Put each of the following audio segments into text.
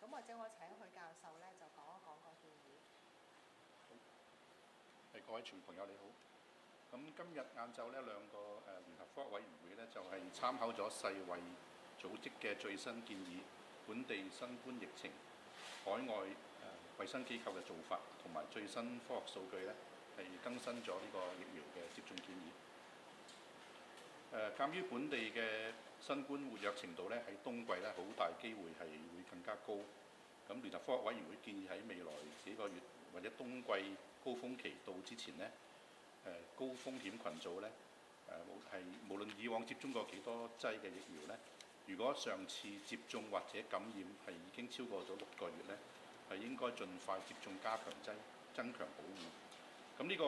咁或者我請許教授咧就講一講個建議。各位傳媒朋友你好。咁今日晏晝呢兩個聯合科學委員會呢，就係參考咗世衛組織嘅最新建議，本地新冠疫情、海外衛生機構嘅做法同埋最新科學數據呢，係更新咗呢個疫苗嘅接種建議。鑑於本地嘅新冠活躍程度呢，喺冬季呢好大機會係會更加高。咁聯合科學委員會建議喺未來幾個月或者冬季高峰期到之前呢，高風險群組呢，無論以往接種過幾多劑嘅疫苗呢，如果上次接種或者感染係已經超過咗6個月呢，係應該盡快接種加強劑，增強保護。咁呢個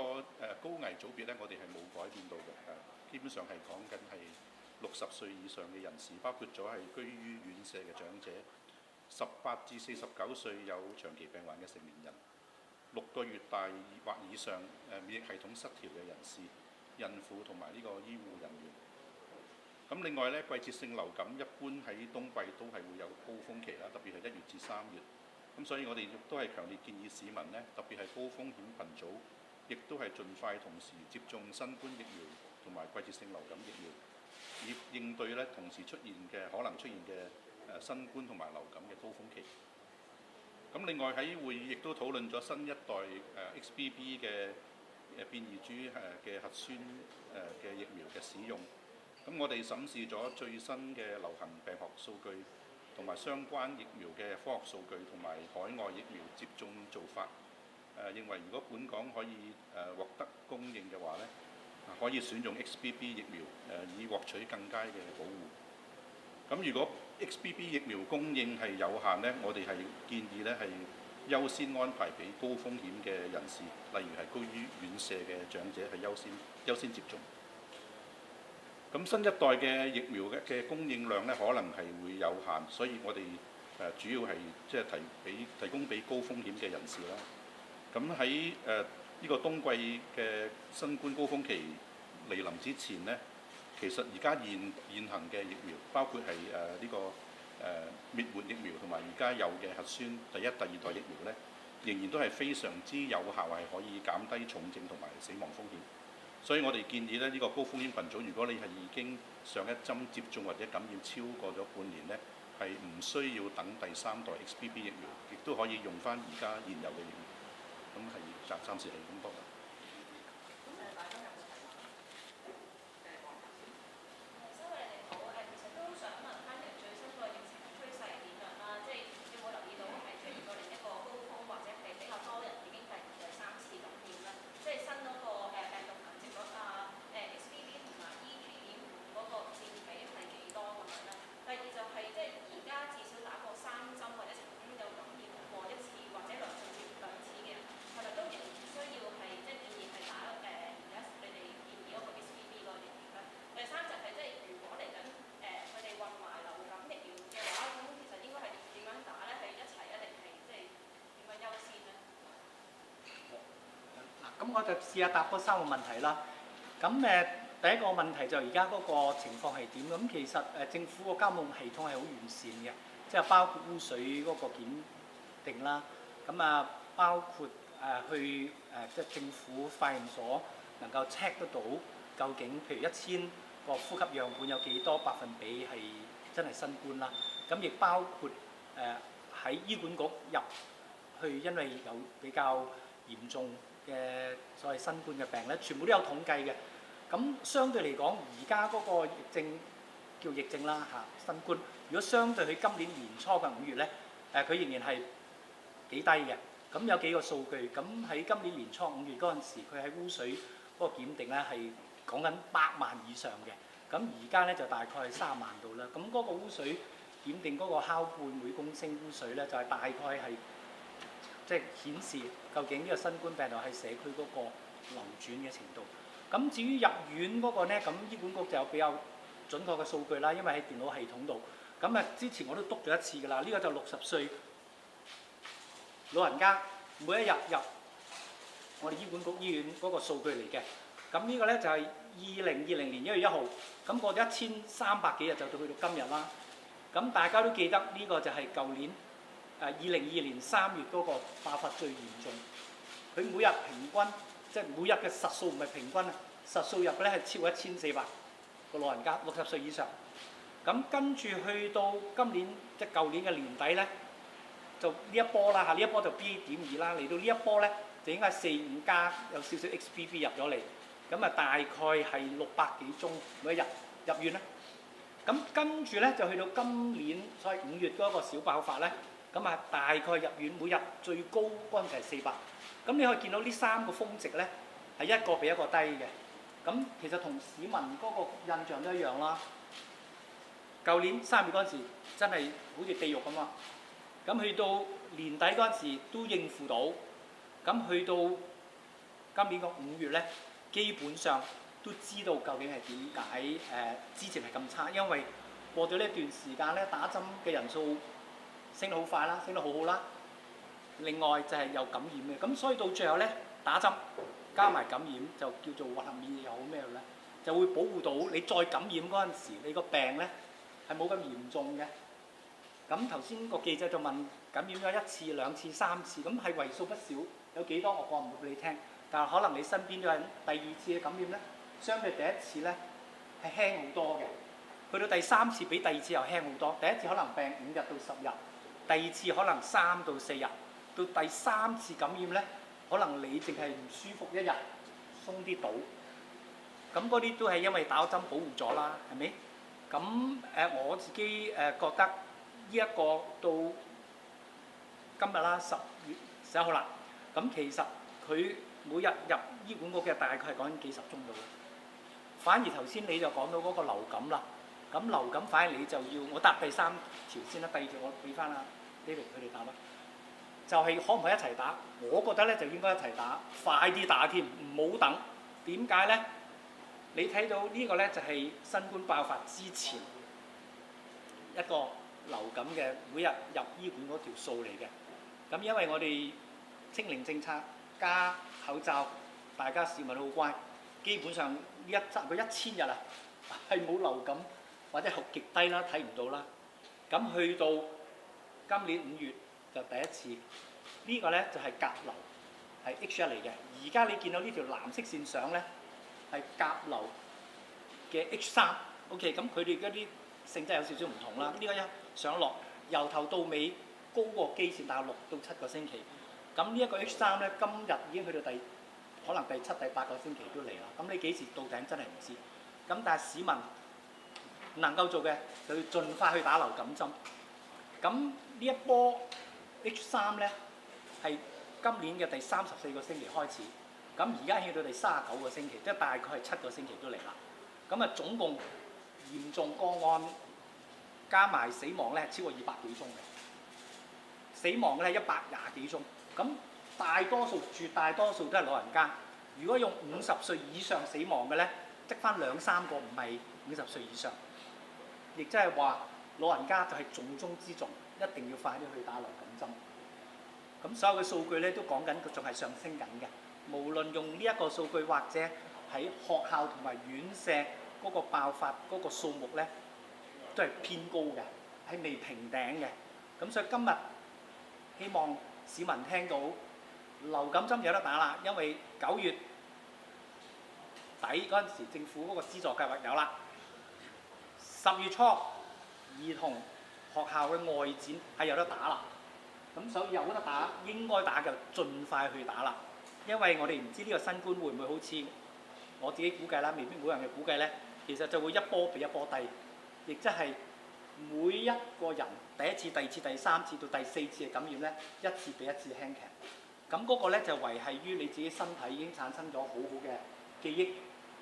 高危組別呢，我哋係冇改變到嘅，基本上係講緊係60歲以上嘅人士，包括咗係居於院舍嘅長者，18至49歲有長期病患嘅成年人，6個月大或以上免疫系統失調嘅人士、孕婦同埋呢個醫護人員。咁另外呢，季節性流感一般喺冬季都係會有高峰期啦，特別係1月至3月。咁所以我哋亦都係強烈建議市民呢，特別係高風險群組，亦都係盡快同時接種新冠疫苗同埋季節性流感疫苗，以應對呢同時可能出現嘅新冠同埋流感嘅高峰期。咁另外喺會議亦都討論咗新一代XBB 嘅變異株嘅核酸嘅疫苗嘅使用。咁我哋審視咗最新嘅流行病學數據同埋相關疫苗嘅科學數據同埋海外疫苗接種做法，認為如果本港可以獲得供應嘅話呢，可以選用 XBB 疫苗以獲取更佳嘅保護。咁如果 XBB 疫苗供應係有限呢，我哋係建議呢係優先安排俾高風險嘅人士，例如係居於院舍嘅長者係優先接種。咁新一代嘅疫苗嘅供應量呢，可能係會有限，所以我哋主要係即係提供俾高風險嘅人士啦。咁喺呢個冬季嘅新冠高峰期嚟臨之前呢，其實而家現行嘅疫苗，包括係呢個滅活疫苗同埋而家有嘅核酸第一、第二代疫苗呢，仍然都係非常之有效，係可以減低重症同埋死亡風險。所以我哋建議呢個高風險群組，如果你係已經上一針接種或者感染超過咗半年呢，係唔需要等第3代 XBB 疫苗，亦都可以用翻而家現有嘅疫苗。咁係暫時係咁多啦。咁我就試下答嗰3個問題啦。咁第一個問題就而家嗰個情況係點？咁其實政府個監控系統係好完善嘅，即係包括污水嗰個檢定啦。咁包括即係政府化驗所能夠 check 得到究竟，譬如1000個呼吸樣本有幾多百分比係真係新冠啦。咁亦包括喺醫管局入去，因為有比較嚴重嘅所謂新冠嘅病咧，全部都有統計嘅。咁相對嚟講，而家嗰個疫症叫疫症啦新冠，如果相對佢今年年初嘅5月咧，佢仍然係幾低嘅。咁有幾個數據，咁喺今年年初5月嗰陣時，佢喺污水嗰個檢定咧係講緊8萬以上嘅。咁而家咧就大概係3萬度啦。咁嗰個污水檢定嗰個拷貝每公升污水咧，就係大概係即係顯示究竟呢個新冠病毒喺社區嗰個流轉嘅程度。咁至於入院嗰個咧，咁醫管局就有比較準確嘅數據啦，因為喺電腦系統度。咁之前我都督咗一次㗎啦，呢個就60歲老人家每一日入我哋醫管局醫院嗰個數據嚟嘅。咁呢個咧就係2020年1月1號，咁過咗1300幾日就到去到今日啦。咁大家都記得呢個就係舊年2022年3月嗰個爆發最嚴重，佢每日平均即係每日嘅實數唔係平均啊，實數入咧係超過1400個老人家60歲以上。咁跟住去到今年即係舊年嘅年底咧，就呢一波啦嚇，呢一波就 BA.2啦，嚟到呢一波咧就應該係4、5加有少少 XBB 入咗嚟，咁啊大概係600幾宗每一日入院啦。咁跟住咧就去到今年所謂5月嗰個小爆發咧，咁啊大概入院每日最高嗰陣就係400。咁你可以見到呢3個峰值咧係一個比一個低嘅。咁其實同市民嗰個印象都一樣啦。舊年3月嗰陣時真係好似地獄咁啊！咁去到年底嗰陣時都應付到，咁去到今年個5月咧，基本上都知道究竟係點解之前係咁差，因為過咗呢一段時間咧，打針嘅人數升得好快啦，升得好好啦。另外就係有感染嘅，咁所以到最後咧打針加埋感染就叫做混合免疫又好咩咧，就會保護到你再感染嗰陣時，你個病咧係冇咁嚴重嘅。咁頭先個記者就問感染咗1次、2次、3次，咁係為數不少，有幾多我講唔到俾你聽。但係可能你身邊都有人第2次嘅感染咧，相對第1次咧係輕好多嘅。去到第3次比第2次又輕好多。第1次可能病5日到10日，第2次可能3到4日，到第3次感染咧，可能你淨係唔舒服1日，鬆啲到。咁嗰啲都係因為打針保護咗啦，係咪？咁我自己覺得。呢一個到今日啦，10月11號啦。咁其實佢每日入醫管局嘅大概係講緊幾十宗度。反而頭先你就講到嗰個流感啦。咁流感反而你就要我答第3條先啦，第2條我俾翻啦，David佢哋答啦。就係可唔可以一齊打？我覺得咧就應該一齊打，快啲打添，唔好等。點解咧？你睇到呢個咧就係新冠爆發之前一個流感嘅每日入醫院嗰條數嚟嘅。咁因為我哋清零政策加口罩，大家市民好乖，基本上1000日啊係冇流感或者極低啦，睇唔到啦。咁去到今年5月就第一次，呢個咧就係甲流，係 H1 嚟嘅。而家你見到呢條藍色線上咧係甲流嘅 H3，OK， 咁佢哋嗰啲性質有少少唔同啦。呢個一上落由頭到尾高過基線大概6到7個星期。咁呢一個 H3咧，今日已經去到可能第7、第8個星期都嚟啦。咁你幾時到頂真係唔知。咁但係市民能夠做嘅就要盡快去打流感針。咁呢一波 H3咧係今年嘅第34個星期開始，咁而家去到第39個星期，即係大概係7個星期都嚟啦。咁啊總共嚴重個案加埋死亡咧係超過200幾宗嘅，死亡咧係120幾宗。咁絕大多數都係老人家。如果用50歲以上死亡嘅咧，積翻2-3個唔係50歲以上，亦即係話老人家就係重中之重，一定要快啲去打流感針。咁所有嘅數據咧都講緊佢仲係上升緊嘅，無論用呢一個數據或者喺學校同埋院舍嗰個爆發嗰個數目咧，都係偏高嘅，係未平頂嘅。咁所以今日希望市民聽到流感針有得打啦，因為9月底嗰陣時政府嗰個資助計劃有啦，10月初兒童學校嘅外展係有得打啦。咁所以有得打，應該打就盡快去打啦。因為我哋唔知呢個新冠會唔會好似我自己估計啦，未必每人嘅估計咧，其實就會一波比一波低，亦即係每一個人第1次、第2次、第3次到第4次嘅感染咧，一次比一次輕強。咁嗰個咧就維係於你自己身體已經產生咗好好嘅記憶，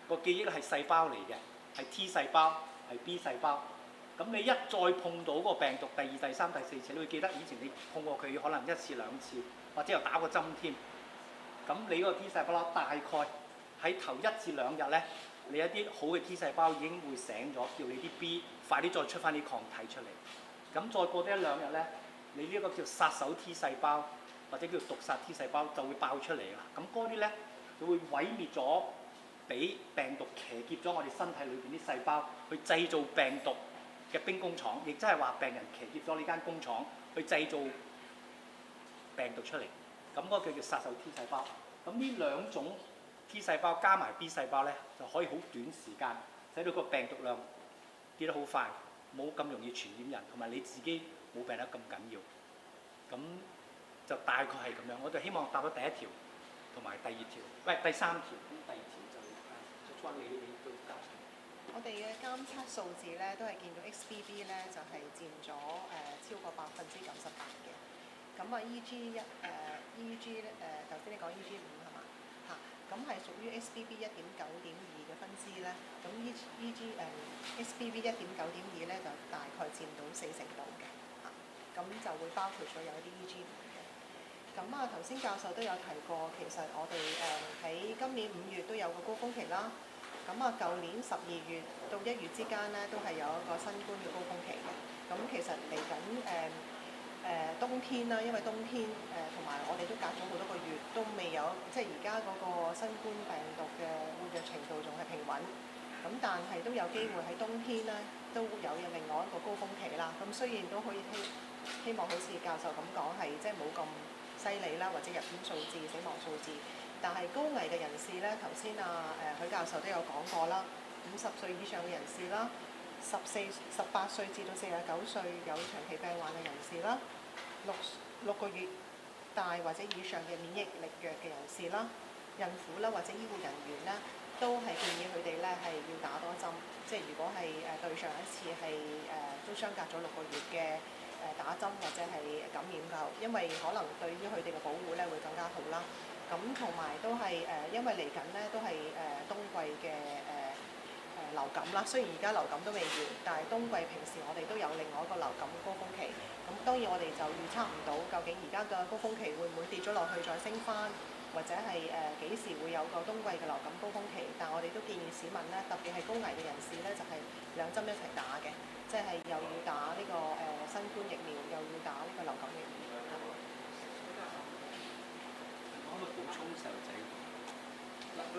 個記憶咧係細胞嚟嘅，係 T 細胞，係 B 細胞。咁你一再碰到嗰個病毒，第2、第3、第4次，你會記得以前你碰過佢可能1次、2次，或者又打過針添。咁你嗰個 T 細胞大概喺頭1至2日咧，你一啲好嘅 T 細胞已經會醒咗，叫你啲 B 快啲再出翻啲抗體出嚟。咁再過多1、2日咧，你呢一個叫殺手 T 細胞或者叫毒殺 T 細胞就會爆出嚟啦。咁嗰啲咧就會毀滅咗，俾病毒騎劫咗我哋身體裏邊啲細胞，去製造病毒嘅兵工廠，亦即係話病人騎劫咗呢間工廠去製造病毒出嚟，咁嗰個叫殺手 T 細胞。咁呢兩種 T 細胞加埋 B 細胞咧，就可以好短時間使到個病毒量跌得好快，冇咁容易傳染人，同埋你自己冇病得咁緊要。咁就大概係咁樣。我哋希望答咗第一條同埋第二條，喂第三條。咁第二條就關你對監測。我哋嘅監測數字咧，都係見到 XBB 咧就係佔咗超過98%嘅。咁啊 EG 咧頭先你講 EG 5係嘛嚇？咁係屬於 XBB 1.9.2嘅分支咧。咁 XBB 1.9.2咧就大概佔到40%度嘅嚇。咁就會包括咗有一啲 EG 5嘅。咁啊頭先教授都有提過，其實我哋喺今年5月都有個高峰期啦。咁啊，舊年12月到1月之間咧，都係有一個新冠嘅高峰期嘅。咁其實嚟緊冬天啦，因為冬天同埋我哋都隔咗好多個月，都未有即係而家嗰個新冠病毒嘅活躍程度仲係平穩。咁但係都有機會喺冬天咧，都有另外一個高峰期啦。咁雖然都可以希望好似教授咁講係即係冇咁犀利啦，或者入院數字、死亡數字。但係高危嘅人士咧，頭先許教授都有講過啦，50歲以上嘅人士啦，18歲至到49歲有長期病患嘅人士啦，6個月大或者以上嘅免疫力弱嘅人士啦，孕婦啦或者醫護人員咧，都係建議佢哋咧係要打多針。即係如果係對上一次係都相隔咗6個月嘅打針或者係感染後，因為可能對於佢哋嘅保護咧會更加好啦。咁同埋都係因為嚟緊咧都係冬季嘅流感啦。雖然而家流感都未完，但係冬季平時我哋都有另外一個流感高峰期。咁當然我哋就預測唔到究竟而家嘅高峰期會唔會跌咗落去再升翻，或者係幾時會有個冬季嘅流感高峰期。但我哋都建議市民咧，特別係高危嘅人士咧，就係2針一齊打嘅，即係又要打呢個新冠疫苗，又要打呢個流感疫苗。補充細路仔，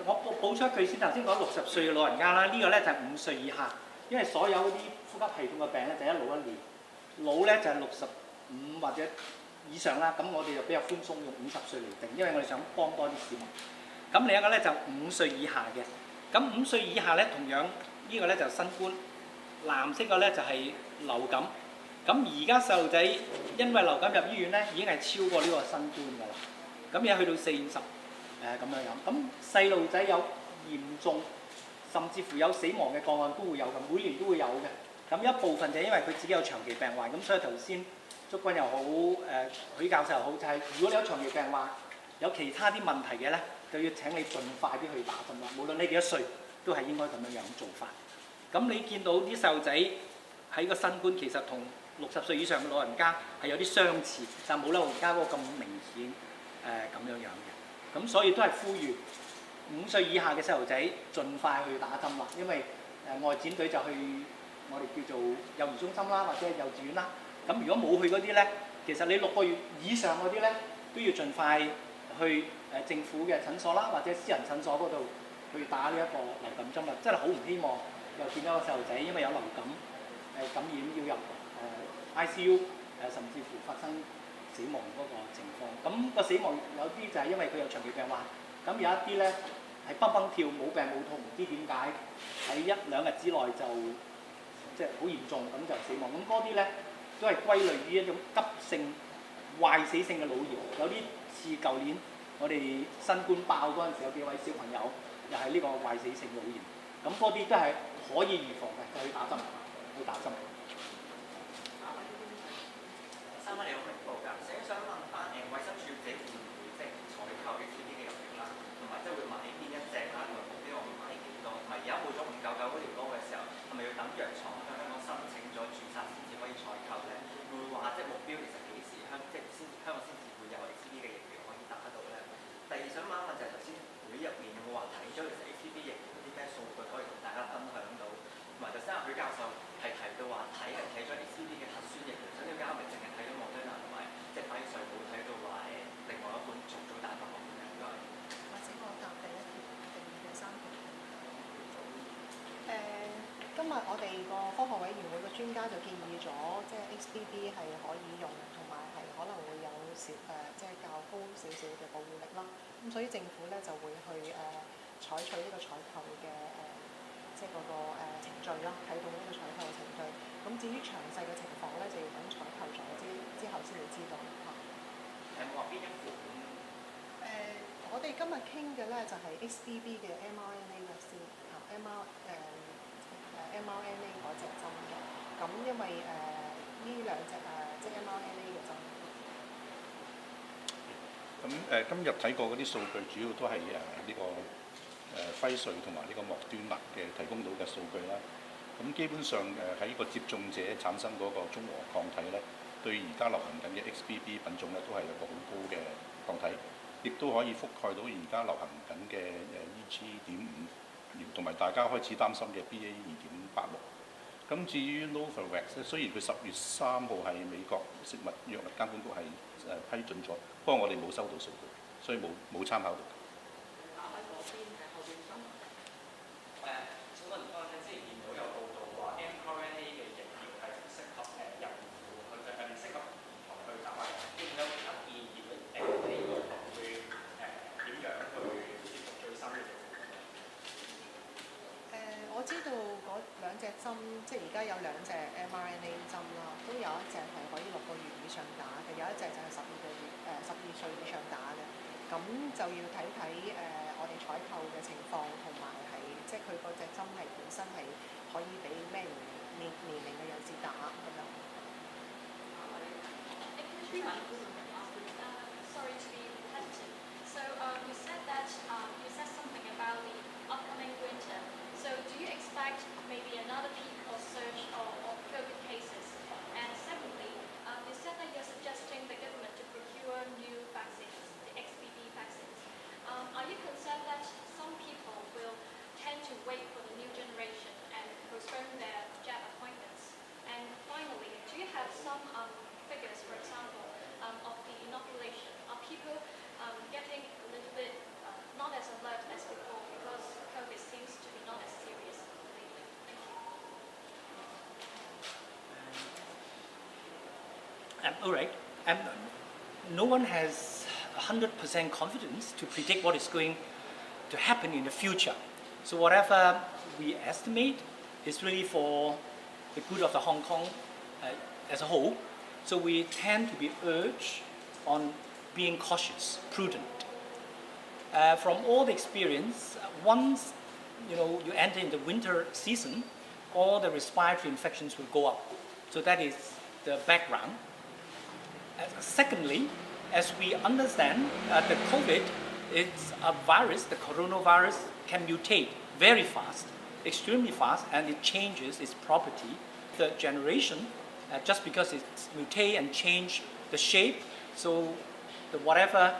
我補充一句先。頭先講60歲嘅老人家啦，呢個咧就係5歲以下，因為所有嗰啲呼吸系統嘅病咧就一老一年，老咧就係65或者以上啦。咁我哋就比較寬鬆，用50歲嚟定，因為我哋想幫多啲市民。咁另一個咧就5歲以下嘅，咁5歲以下咧同樣呢個咧就新冠，藍色嘅咧就係流感。咁而家細路仔因為流感入醫院咧，已經係超過呢個新冠㗎啦。咁而家去到40咁樣樣，咁細路仔有嚴重甚至乎有死亡嘅個案都會有嘅，每年都會有嘅。咁一部分就係因為佢自己有長期病患，咁所以頭先祝君又好，許教授又好，就係如果你有長期病患，有其他啲問題嘅咧，就要請你盡快啲去打針啦。無論你幾多歲，都係應該咁樣樣做法。咁你見到啲細路仔喺個新冠其實同60歲以上嘅老人家係有啲相似，但冇老人家嗰個咁明顯。咁樣樣嘅，咁所以都係呼籲5歲以下嘅細路仔盡快去打針啦，因為外展隊就去我哋叫做幼兒中心啦，或者係幼稚園啦。咁如果冇去嗰啲咧，其實你6個月以上嗰啲咧，都要盡快去政府嘅診所啦，或者私人診所嗰度去打呢一個流感針啦。真係好唔希望又見到個細路仔因為有流感感染要入ICU 甚至乎發生死亡嗰個情況。咁個死亡有啲就係因為佢有長期病患，咁有一啲咧係蹦蹦跳冇病冇痛，唔知點解喺1-2日之內就即係好嚴重咁就死亡。咁嗰啲咧都係歸類於一種急性壞死性嘅腦炎。有啲似舊年我哋新冠爆嗰陣時有幾位小朋友又係呢個壞死性腦炎。咁嗰啲都係可以預防嘅，就去打針，去打針。三蚊你好明報㗎，想問翻衞生署自己會唔會即係採購 APP 嘅疫苗啦，同埋即係會買邊一隻啦，同埋目標我會買幾多？同埋而家冇咗599嗰條歌嘅時候，係咪要等藥廠向香港申請咗註冊先至可以採購咧？會唔會話即係目標其實幾時香港先至會有 APP 嘅疫苗可以打到咧？第二想問一問就係頭先會入面有冇話睇咗其實 APP 疫苗啲咩數據可以同大家分享到？同埋頭先許教授係提到話睇咗 APP 嘅核酸疫苗，想了解係咪淨係睇咗莫德納同埋即係輝瑞冇睇到話另外一款重組蛋白咁樣應該？或者我答第1條、第2條、第3條。今日我我哋個科學委員會嘅專家就建議咗，即係 XBB 係可以用，同埋係可能會有即係較高少少嘅保護力啦。咁所以政府咧就會去採取呢個採購嘅即係嗰個程序啦，啟動呢個採購嘅程序。咁至於詳細嘅情況咧，就要等採購咗之後先會知道嚇。有冇話邊一款？我哋今日傾嘅咧就係 XBB 嘅 mRNA 嘅先嚇mRNA 嗰隻針嘅。咁因為呢兩隻即係 mRNA 嘅針。咁今日睇過嗰啲數據，主要都係呢個輝瑞同埋呢個莫端納嘅提供到嘅數據啦。咁基本上喺個接種者產生嗰個中和抗體咧，對而家流行緊嘅 XBB 品種咧都係有個好高嘅抗體，亦都可以覆蓋到而家流行緊嘅EG.5，同埋大家開始擔心嘅 BA.2.86。咁至於 Novavax 咧，雖然佢10月3號係美國食物藥物監管局係批准咗，不過我哋冇收到數據，所以冇參考到。請問之前見到有報道話 mRNA 嘅疫苗係唔適合孕婦，佢就係唔適合兒童去打嘅。有冇其他建議呢個會點樣去接觸最新嘅？我知道嗰兩隻針，即係而家有兩隻 mRNA 針啦，都有一隻係可以6個月以上打嘅，有一隻就係12歲以上打嘅。咁就要睇睇我哋採購嘅情況，同埋係即係佢嗰隻針係本身係可以俾咩年齡嘅人士打咁樣。Sorry to be repetitive. So you said that you said something about the upcoming winter. So do you expect maybe another peak or surge of COVID cases? And secondly, you said that you're suggesting the government to procure new vaccines, the XBB vaccines. Are you concerned that some people will tend to wait for the new generation and postpone their jab appointments? And finally, do you have some figures, for example, of the inoculation? Are people getting a little bit not as alert as before because COVID seems to be not as serious lately? Thank you. All right. No one has 100% confidence to predict what is going to happen in the future. So whatever we estimate is really for the good of the Hong Kong as a whole. So we tend to be urged on being cautious, prudent. From all the experience, once you enter in the winter season, all the respiratory infections will go up. So that is the background. Secondly, as we understand, the COVID is a virus, the coronavirus can mutate very fast, extremely fast, and it changes its property. The generation, just because it mutate and change the shape, so whatever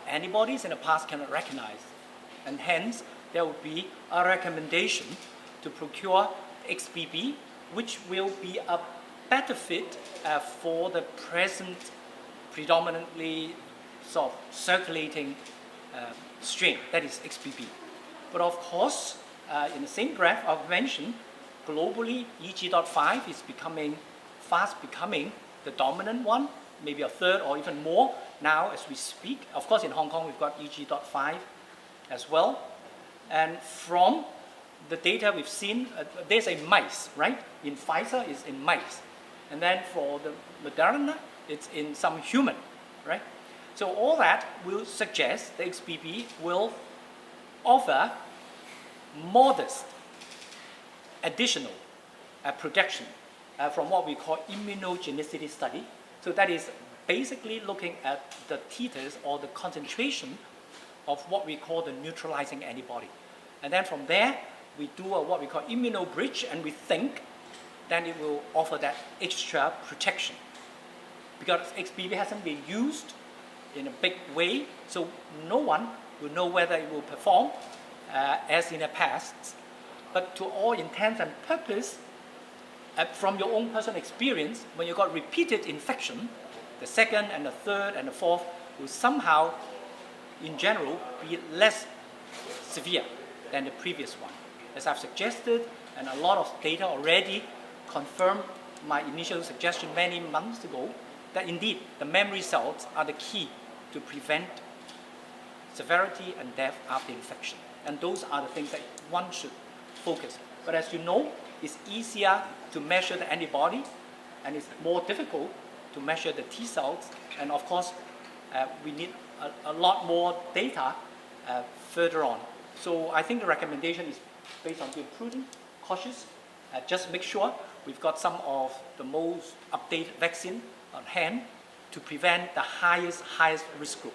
antibodies in the past cannot recognize. And hence, there will be a recommendation to procure XBB, which will be a better fit for the present predominantly sort of circulating strain, that is XBB. But of course, in the same breath, I've mentioned globally EG.5 is fast becoming the dominant one, maybe a third or even more now as we speak. Of course, in Hong Kong, we've got EG.5 as well. And from the data we've seen, there's a mice, right? In Pfizer, it's in mice. And then for the Moderna, it's in some human, right? So all that will suggest the XBB will offer modest additional protection from what we call immunogenicity study. So that is basically looking at the titers or the concentration of what we call the neutralizing antibody. And then from there, we do what we call immunobridge, and we think then it will offer that extra protection. Because XBB hasn't been used in a big way, so no one will know whether it will perform as in the past. But to all intents and purposes, from your own personal experience, when you got repeated infection, the second and the third and the fourth will somehow, in general, be less severe than the previous one. As I've suggested, and a lot of data already confirmed my initial suggestion many months ago that indeed the memory cells are the key to prevent severity and death after infection. And those are the things that one should focus. But as you know, it's easier to measure the antibody and it's more difficult to measure the T cells. And of course, we need a lot more data further on. So I think the recommendation is based on being prudent, cautious, just make sure we've got some of the most updated vaccine on hand to prevent the highest risk group.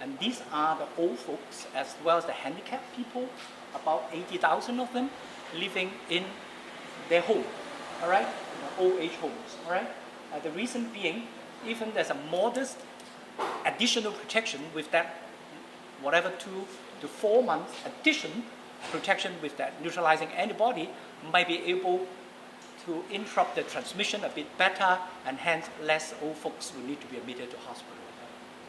And these are the old folks as well as the handicapped people, about 80,000 of them living in their home, all right, old age homes, all right. The reason being, even there's a modest additional protection with that, whatever 2 to 4 months addition protection with that neutralizing antibody might be able to interrupt the transmission a bit better, and hence less old folks will need to be admitted to hospital.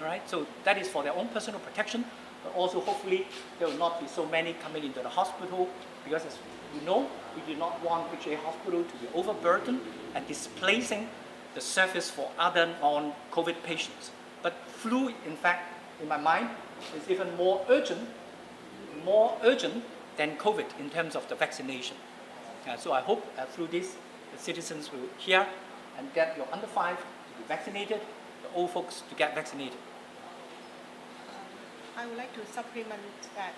All right, so that is for their own personal protection, but also hopefully there will not be so many coming into the hospital, because as you know, we do not want HA hospital to be overburdened and displacing the service for other non-COVID patients. But flu, in fact, in my mind, is even more urgent than COVID in terms of the vaccination. So I hope through this, the citizens will hear and get your under 5 to be vaccinated, the old folks to get vaccinated. I would like to supplement that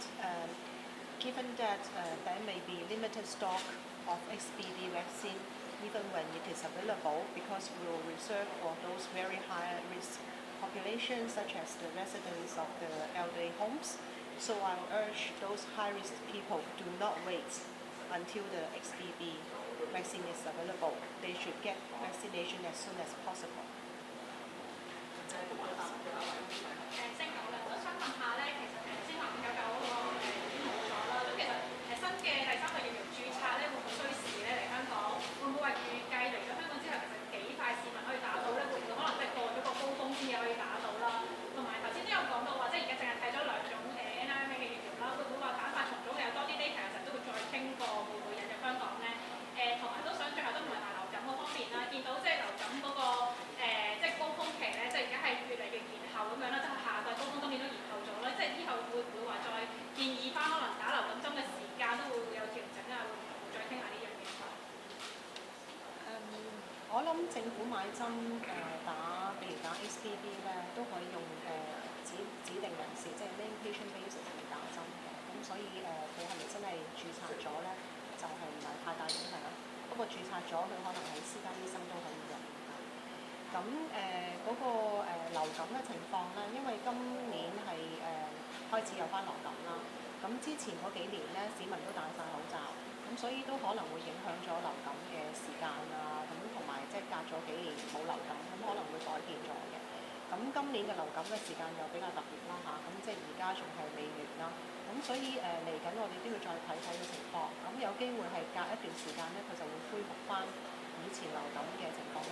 given that there may be limited stock of XBB vaccine even when it is available, because we will reserve for those very high risk populations such as the residents of the elderly homes. So I will urge those high risk people do not wait until the XBB vaccine is available. They should get vaccination as soon as possible. 星友咧，我想問下咧，其實先話599嗰個冇咗啦，咁其實新嘅第3個疫苗註冊咧，會唔會需時咧嚟香港？會唔會話預計嚟咗香港之後，其實幾快市民可以打到咧？會唔會可能即係過咗個高峰先至可以打到啦？同埋頭先都有講到話，即係而家淨係睇咗2種mRNA 嘅疫苗啦，會唔會話打快重組嘅有多啲 data 嘅時候都會再傾過會唔會引入香港咧？同埋都想最後都唔係話流感嗰方面啦，見到即係流感嗰個即係高峰期咧，即係而家係越嚟越延後咁樣啦，即係夏季高峰今年都延後咗啦，即係之後會唔會話再建議翻可能打流感針嘅時間都會有調整啊？會唔會再傾下呢樣嘢？我諗政府買針打，譬如打 XBB 咧，都可以用指定人士，即係 name patient basis 嚟打針嘅。咁所以佢係咪真係註冊咗咧，就係唔係太大影響。不過註冊咗，佢可能喺私家醫生都可以用。咁嗰個流感嘅情況咧，因為今年係開始有翻流感啦。咁之前嗰幾年咧，市民都戴晒口罩，咁所以都可能會影響咗流感嘅時間啊。咁同埋即係隔咗幾年冇流感，咁可能會改變咗嘅。咁今年嘅流感嘅時間又比較特別啦嚇，咁即係而家仲係未完啦。咁所以嚟緊我哋都要再睇睇嘅情況。咁有機會係隔一段時間咧，佢就會恢復翻以前流感嘅情況。